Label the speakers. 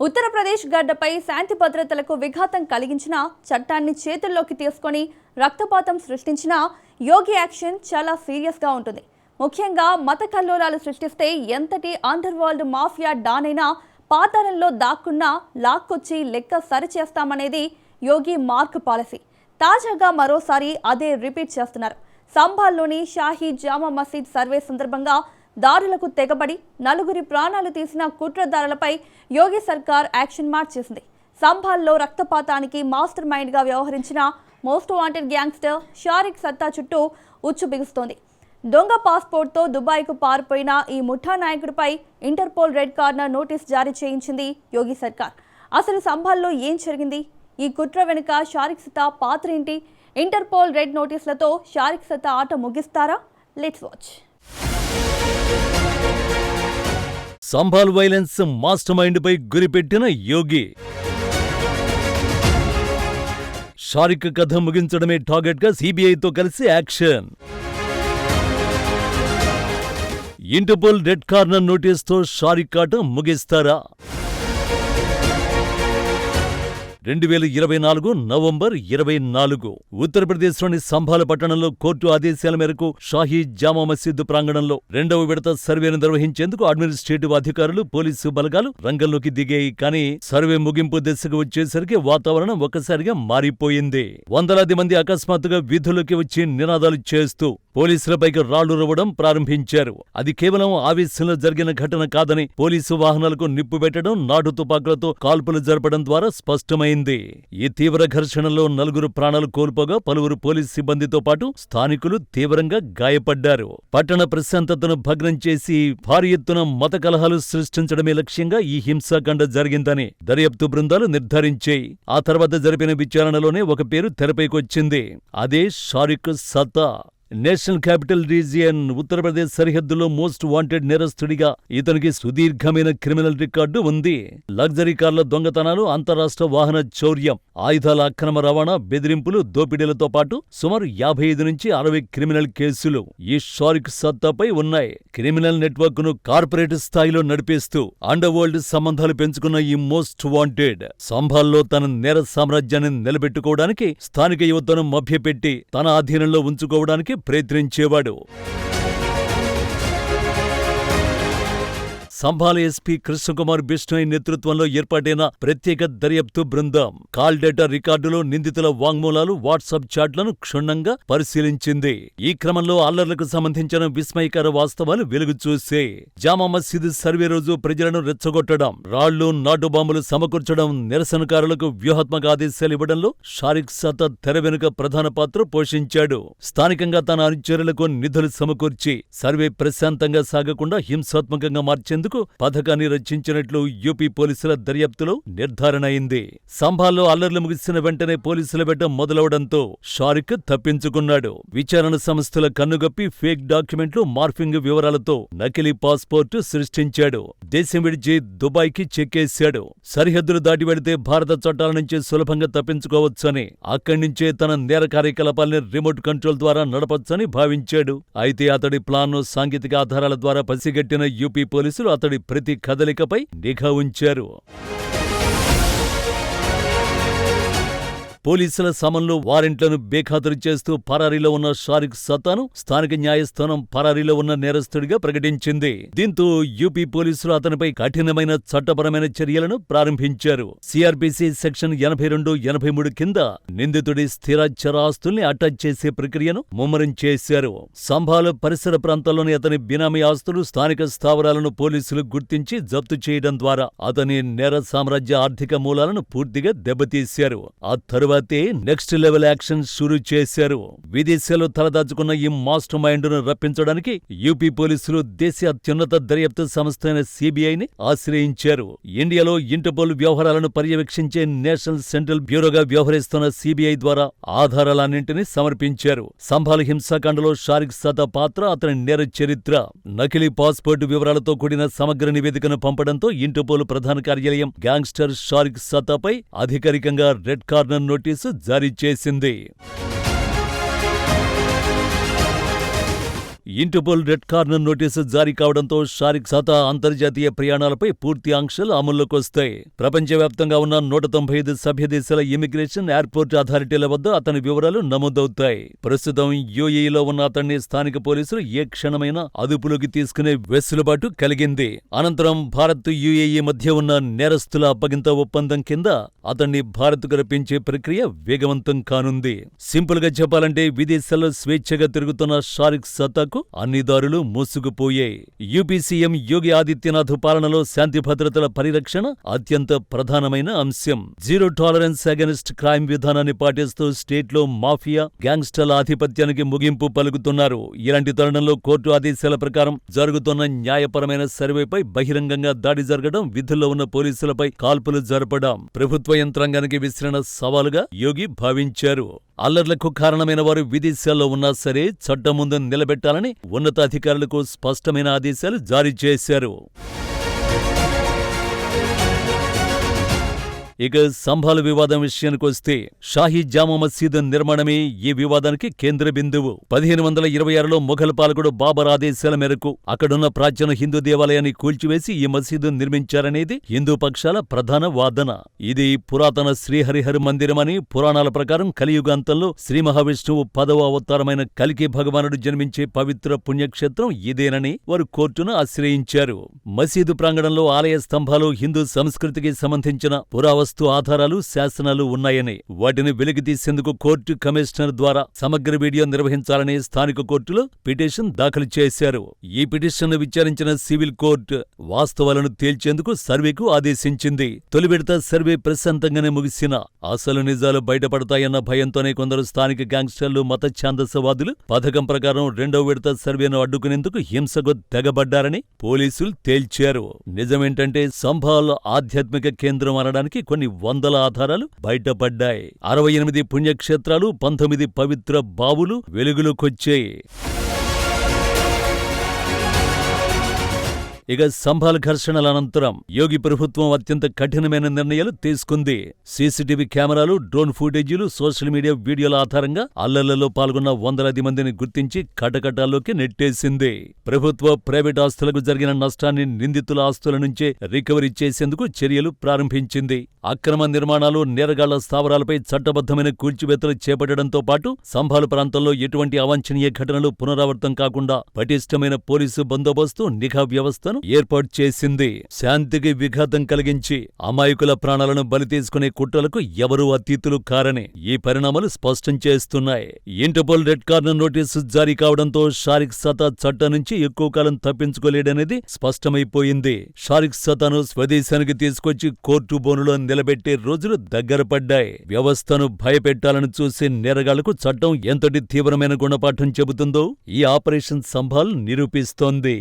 Speaker 1: ఉత్తరప్రదేశ్ గడ్డపై శాంతి భద్రతలకు విఘాతం కలిగించిన చట్టాన్ని చేతుల్లోకి తీసుకొని రక్తపాతం సృష్టించిన యోగి యాక్షన్ చాలా సీరియస్గా ఉంటుంది. ముఖ్యంగా మత కల్లోలాలు సృష్టిస్తే ఎంతటి అండర్ వరల్డ్ మాఫియా డాన్ అయినా పాతాళంలో దాక్కున్నా లాక్కొచ్చి లెక్క సరిచేస్తామనేది యోగి మార్క్ పాలసీ. తాజాగా మరోసారి అదే రిపీట్ చేస్తున్నారు. సంభాల్లోని షాహీ జామా మసీద్ సర్వే సందర్భంగా దారులకు తెగబడి నలుగురి ప్రాణాలు తీసిన కుట్రదారులపై యోగి సర్కార్ యాక్షన్ మార్చేసింది. సంభాల్లో రక్తపాతానికి మాస్టర్ మైండ్గా వ్యవహరించిన మోస్ట్ వాంటెడ్ గ్యాంగ్స్టర్ షారిక్ సత్తా చుట్టూ ఉచ్చు బిగుస్తోంది. దొంగ పాస్పోర్ట్తో దుబాయ్కు పారిపోయిన ఈ ముఠా నాయకుడిపై ఇంటర్పోల్ రెడ్ కార్నర్ నోటీస్ జారీ చేయించింది యోగి సర్కార్. అసలు సంభాల్లో ఏం జరిగింది? ఈ కుట్ర వెనుక షారిక్ సత్తా పాత్ర ఏంటి? ఇంటర్పోల్ రెడ్ నోటీసులతో షారిక్ సత్తా ఆట ముగిస్తారా? Let's watch.
Speaker 2: Sambhal violence master mind పై గురిపెట్టిన యోగి. షారిక్ కథ ముగించడమే టార్గెట్ గా సిబిఐతో కలిసి యాక్షన్. ఇంటర్పోల్ రెడ్ కార్నర్ నోటీస్తో షారిక్ ఆట ముగిస్తారా? 2024 నవంబర్ 24 ఉత్తరప్రదేశ్లోని సంభాల పట్టణంలో కోర్టు ఆదేశాల మేరకు షాహీ జామా మసీద్ ప్రాంగణంలో 2వ విడత సర్వేను నిర్వహించేందుకు అడ్మినిస్ట్రేటివ్ అధికారులు, పోలీసు బలగాలు రంగంలోకి దిగాయి. కానీ సర్వే ముగింపు దశకు వచ్చేసరికి వాతావరణం ఒక్కసారిగా మారిపోయింది. వందలాది మంది అకస్మాత్తుగా వీధుల్లోకి వచ్చి నినాదాలు చేస్తూ పోలీసులపైకి రాళ్లు రువ్వడం ప్రారంభించారు. అది కేవలం ఆవేశంలో జరిగిన ఘటన కాదని, పోలీసు వాహనాలకు నిప్పు పెట్టడం, నాటు తుపాకులతో కాల్పులు జరపడం ద్వారా స్పష్టమైంది. ఈ తీవ్ర ఘర్షణలో నలుగురు ప్రాణాలు కోల్పోగా పలువురు పోలీసు సిబ్బందితో పాటు స్థానికులు తీవ్రంగా గాయపడ్డారు. పట్టణ ప్రశాంతతను భగ్నం చేసి భారీ ఎత్తున మత కలహాలు సృష్టించడమే లక్ష్యంగా ఈ హింసాకాండ జరిగిందని దర్యాప్తు బృందాలు నిర్ధారించాయి. ఆ తర్వాత జరిపిన విచారణలోనే ఒక పేరు తెరపైకొచ్చింది. అదే షారిక్ సత్తా. నేషనల్ క్యాపిటల్ రీజియన్ ఉత్తరప్రదేశ్ సరిహద్దులో మోస్ట్ వాంటెడ్ నేరస్తుడిగా ఇతనికి సుదీర్ఘమైన క్రిమినల్ రికార్డు ఉంది. లగ్జరీ కార్ల దొంగతనాలు, అంతరాష్ట్ర వాహన చౌర్యం, ఆయుధాల అక్రమ రవాణా, బెదిరింపులు, దోపిడీలతో పాటు సుమారు 55 నుంచి 60 క్రిమినల్ కేసులు ఈ షారిక్ సత్తాపై ఉన్నాయి. క్రిమినల్ నెట్వర్క్ ను కార్పొరేట్ స్థాయిలో నడిపేస్తూ అండర్ వరల్డ్ సంబంధాలు పెంచుకున్న ఈ మోస్ట్ వాంటెడ్ సంభాల్లో తన నేర సామ్రాజ్యాన్ని నిలబెట్టుకోవడానికి, స్థానిక యువతను మభ్యపెట్టి తన అధీనంలో ఉంచుకోవడానికి ప్రయత్నించేవాడు. సంభాల్ ఎస్పీ కృష్ణకుమార్ బిష్ణోయ్ నేతృత్వంలో ఏర్పాటైన ప్రత్యేక దర్యాప్తు బృందం కాల్ డేటా రికార్డులో నిందితుల వాంగ్మూలాలు, వాట్సాప్ చాట్లను క్షుణ్ణంగా పరిశీలించింది. ఈ క్రమంలో అల్లర్లకు సంబంధించిన విస్మయకర వాస్తవాలు వెలుగు చూసే. జామా మసీదు సర్వే రోజు ప్రజలను రెచ్చగొట్టడం, రాళ్లు, నాటు బాంబులు సమకూర్చడం, నిరసనకారులకు వ్యూహాత్మక ఆదేశాలు ఇవ్వడంలో షారిక్ సత్తా తెర వెనుక ప్రధాన పాత్ర పోషించాడు. స్థానికంగా తన అనుచరులకు నిధులు సమకూర్చి సర్వే ప్రశాంతంగా సాగకుండా హింసాత్మకంగా మార్చేందుకు పథకాన్ని రచించినట్లు యూపీ పోలీసుల దర్యాప్తులో నిర్ధారణ అయింది. సంభాల్లో అల్లర్లు ముగిసిన వెంటనే పోలీసుల వేట మొదలవడంతో షారిక్ తప్పించుకున్నాడు. విచారణ సంస్థల కన్నుగప్పి ఫేక్ డాక్యుమెంట్లు, మార్ఫింగ్ వివరాలతో నకిలీ పాస్పోర్టు సృష్టించాడు. దేశం విడిచి దుబాయ్కి చెక్కేశాడు. సరిహద్దులు దాటి వెడితే భారత చట్టాల నుంచి సులభంగా తప్పించుకోవచ్చని, అక్కడి నుంచే తన నేర కార్యకలాపాల్ని రిమోట్ కంట్రోల్ ద్వారా నడపొచ్చని భావించాడు. అయితే అతడి ప్లాన్ను సాంకేతిక ఆధారాల ద్వారా పసిగట్టిన యూపీ పోలీసులు అతడి ప్రతి కదలికపై నిఘా ఉంచారు. పోలీసుల సమన్లో వారెంట్లను బేఖాతరు చేస్తూ పరారీలో ఉన్న షారిక్ సత్తాను స్థానిక న్యాయస్థానం పరారీలో ఉన్న నేరస్తుడిగా ప్రకటించింది. దీంతో యూపీ పోలీసులు అతనిపై కఠినమైన చట్టపరమైన చర్యలను ప్రారంభించారు. సిఆర్పిసి సెక్షన్ 82, 83 కింద నిందితుడి స్థిరాచర ఆస్తుల్ని అటాచ్ చేసే ప్రక్రియను ముమ్మరం చేశారు. సంభాల్ పరిసర ప్రాంతాల్లోని అతని బినామీ ఆస్తులు, స్థానిక స్థావరాలను పోలీసులు గుర్తించి జప్తు చేయడం ద్వారా అతని నేర సామ్రాజ్య ఆర్థిక మూలాలను పూర్తిగా దెబ్బతీశారు. ఆ తరువాత నెక్స్ట్ లెవెల్ యాక్షన్ షురూ చేశారు. విదేశాల్లో తలదాచుకున్న ఈ మాస్టర్ మైండ్ ను రప్పించడానికి యూపీ పోలీసులు దేశ అత్యున్నత దర్యాప్తు సంస్థ అయిన సిబిఐని ఆశ్రయించారు. ఇండియాలో ఇంటర్పోల్ వ్యవహారాలను పర్యవేక్షించే నేషనల్ సెంట్రల్ బ్యూరోగా వ్యవహరిస్తున్న సిబిఐ ద్వారా ఆధారాలన్నింటినీ సమర్పించారు. సంభాల్ హింసాకాండలో షారిక్ సత్తా పాత్ర, అతని నేర చరిత్ర, నకిలీ పాస్పోర్టు వివరాలతో కూడిన సమగ్ర నివేదికను పంపడంతో ఇంటర్పోల్ ప్రధాన కార్యాలయం గ్యాంగ్స్టర్ షారిక్ సత్తాపై అధికారికంగా రెడ్ కార్నర్ నోటీసు జారీ చేసింది. ఇంటర్పోల్ రెడ్ కార్నర్ నోటీసు జారీ కావడంతో షారిక్ సతా అంతర్జాతీయ ప్రయాణాలపై పూర్తి ఆంక్షలు అమల్లోకొస్తాయి. ప్రపంచవ్యాప్తంగా ఉన్న 195 సభ్య దేశాల ఇమిగ్రేషన్, ఎయిర్పోర్ట్ అథారిటీల వద్ద అతని వివరాలు నమోదవుతాయి. ప్రస్తుతం యూఏఈలో ఉన్న అతన్ని స్థానిక పోలీసులు ఏ క్షణమైనా అదుపులోకి తీసుకునే వెసులుబాటు కలిగింది. అనంతరం భారత్, యూఏఈ మధ్య ఉన్న నేరస్తుల అప్పగింత ఒప్పందం కింద అతన్ని భారత్కు రప్పించే ప్రక్రియ వేగవంతం కానుంది. సింపుల్ గా చెప్పాలంటే విదేశాల్లో స్వేచ్ఛగా తిరుగుతున్న షారిక్ సత్తాకు అన్ని దారులు మూసుకుపోయాయి. యూపీ సీఎం యోగి ఆదిత్యనాథ్ పాలనలో శాంతి భద్రతల పరిరక్షణ అత్యంత ప్రధానమైన అంశం. జీరో టాలరెన్స్ అగెనిస్ట్ క్రైమ్ విధానాన్ని పాటిస్తూ స్టేట్లో మాఫియా, గ్యాంగ్స్టర్ల ఆధిపత్యానికి ముగింపు పలుకుతున్నారు. ఇలాంటి తరుణంలో కోర్టు ఆదేశాల ప్రకారం జరుగుతున్న న్యాయపరమైన సర్వేపై బహిరంగంగా దాడి జరగడం, విధుల్లో ఉన్న పోలీసులపై కాల్పులు జరపడం ప్రభుత్వ యంత్రాంగానికి విసిరిన సవాలుగా యోగి భావించారు. అల్లర్లకు కారణమైన వారు విదేశాల్లో ఉన్నా సరే చట్టం ముందు నిలబెట్టాలని ఉన్నతాధికారులకు స్పష్టమైన ఆదేశాలు జారీ చేశారు. ఇక సంభాల్ వివాదం విషయానికొస్తే షాహీ జామా మసీదు నిర్మాణమే ఈ వివాదానికి కేంద్ర బిందువు. 1526లో మొఘల్ పాలకుడు బాబర్ ఆదేశాల మేరకు అక్కడున్న ప్రాచీన హిందూ దేవాలయాన్ని కూల్చివేసి ఈ మసీదు నిర్మించారనేది హిందూ పక్షాల ప్రధాన వాదన. ఇది పురాతన శ్రీహరిహర మందిరమని, పురాణాల ప్రకారం కలియుగాంతంలో శ్రీ మహావిష్ణువు 10వ అవతారమైన కల్కి భగవానుడు జన్మించే పవిత్ర పుణ్యక్షేత్రం ఇదేనని వారు కోర్టును ఆశ్రయించారు. మసీదు ప్రాంగణంలో ఆలయ స్తంభాలు హిందూ సంస్కృతికి సంబంధించిన పురావస్తు ఆధారాలు, శాసనాలు ఉన్నాయని, వాటిని వెలికితీసేందుకు కోర్టు కమిషనర్ ద్వారా సమగ్ర వీడియో నిర్వహించాలని స్థానిక కోర్టులో పిటిషన్ దాఖలు చేశారు. ఈ పిటిషన్ను విచారించిన సివిల్ కోర్టు వాస్తవాలను తేల్చేందుకు సర్వేకు ఆదేశించింది. తొలి విడత సర్వే ప్రశాంతంగానే ముగిసిన అసలు నిజాలు బయటపడతాయన్న భయంతోనే కొందరు స్థానిక గ్యాంగ్స్టర్లు, మత ఛాందసవాదులు పథకం ప్రకారం రెండవ విడత సర్వేను అడ్డుకునేందుకు హింసకు తెగబడ్డారని పోలీసులు తేల్చారు. నిజమేంటంటే సంభాల్ ఆధ్యాత్మిక కేంద్రం అనడానికి కొన్ని వందల ఆధారాలు బయటపడ్డాయి. 68 పుణ్యక్షేత్రాలు, 19 పవిత్ర బావులు వెలుగులోకొచ్చాయి. ఇక సంభాల్ ఘర్షణల అనంతరం యోగి ప్రభుత్వం అత్యంత కఠినమైన నిర్ణయాలు తీసుకుంది. సీసీటీవీ కెమెరాలు, డ్రోన్ ఫుటేజీలు, సోషల్ మీడియా వీడియోల ఆధారంగా అల్లర్లలో పాల్గొన్న వందలాది మందిని గుర్తించి కటకటాల్లోకి నెట్టేసింది. ప్రభుత్వ, ప్రైవేట్ ఆస్తులకు జరిగిన నష్టాన్ని నిందితుల ఆస్తుల నుంచే రికవరీ చేసేందుకు చర్యలు ప్రారంభించింది. అక్రమ నిర్మాణాలు, నేరగాళ్ల స్థావరాలపై చట్టబద్ధమైన కూల్చివేతలు చేపట్టడంతో పాటు సంభాల్ ప్రాంతంలో ఎటువంటి అవాంఛనీయ ఘటనలు పునరావృతం కాకుండా పటిష్టమైన పోలీసు బందోబస్తు, నిఘా వ్యవస్థ ఏర్పాటు చేసింది. శాంతికి విఘాతం కలిగించి అమాయకుల ప్రాణాలను బలి తీసుకునే కుట్రలకు ఎవరూ అతీతులు కారని ఈ పరిణామాలు స్పష్టం చేస్తున్నాయి. ఇంటర్పోల్ రెడ్ కార్నర్ నోటీసు జారీ కావడంతో షారిక్ సతా చట్టం నుంచి ఎక్కువ కాలం తప్పించుకోలేడనేది స్పష్టమైపోయింది. షారిక్ సతాను స్వదేశానికి తీసుకొచ్చి కోర్టు బోనులో నిలబెట్టే రోజులు దగ్గర పడ్డాయి. వ్యవస్థను భయపెట్టాలని చూసే నేరగాళ్లకు చట్టం ఎంతటి తీవ్రమైన గుణపాఠం చెబుతుందో ఈ ఆపరేషన్ సంభాల్ నిరూపిస్తోంది.